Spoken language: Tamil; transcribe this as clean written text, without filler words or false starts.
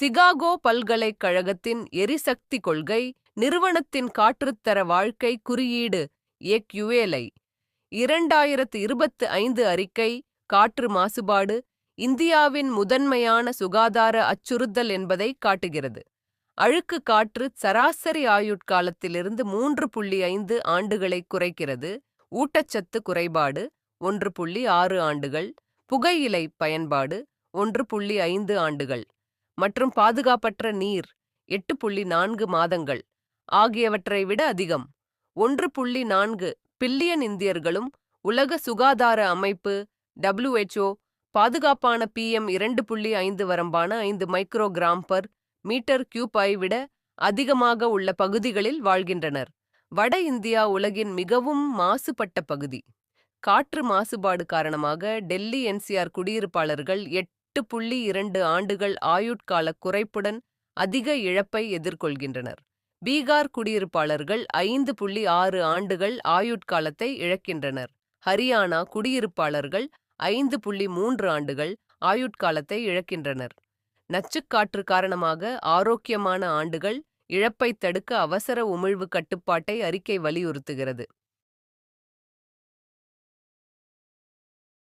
சிகாகோ பல்கலைக்கழகத்தின் எரிசக்தி கொள்கை நிறுவனத்தின் காற்றுத்தர வாழ்க்கை குறியீடு EQLI 2025 அறிக்கை காற்று மாசுபாடு இந்தியாவின் முதன்மையான சுகாதார அச்சுறுத்தல் என்பதை காட்டுகிறது. அழுக்கு காற்று சராசரி ஆயுட்காலத்திலிருந்து 3.5 ஆண்டுகளை குறைக்கிறது. ஊட்டச்சத்து குறைபாடு 1.6 ஆண்டுகள், புகையிலை பயன்பாடு 1.5 ஆண்டுகள் மற்றும் பாதுகாப்பற்ற நீர் 8.4 மாதங்கள் ஆகியவற்றை விட அதிகம். 1.4 பில்லியன் இந்தியர்களும் உலக சுகாதார அமைப்பு WHO பாதுகாப்பான PM 2.5 வரம்பான 5 மைக்ரோகிராம் பர் மீட்டர் கியூப் ஐ விட அதிகமாக உள்ள பகுதிகளில் வாழ்கின்றனர். வட இந்தியா உலகின் மிகவும் மாசுபட்ட பகுதி. காற்று மாசுபாடு காரணமாக டெல்லி NCR குடியிருப்பாளர்கள் 8.2 ஆண்டுகள் ஆயுட்கால குறைப்புடன் அதிக இழப்பை எதிர்கொள்கின்றனர். பீகார் குடியிருப்பாளர்கள் 5.6 ஆண்டுகள் ஆயுட்காலத்தை இழக்கின்றனர். ஹரியானா குடியிருப்பாளர்கள் 5.3 ஆண்டுகள் ஆயுட்காலத்தை இழக்கின்றனர். நச்சுக்காற்று காரணமாக ஆரோக்கியமான ஆண்டுகள் இழப்பைத் தடுக்க அவசர உமிழ்வு கட்டுப்பாட்டை அறிக்கை வலியுறுத்துகிறது.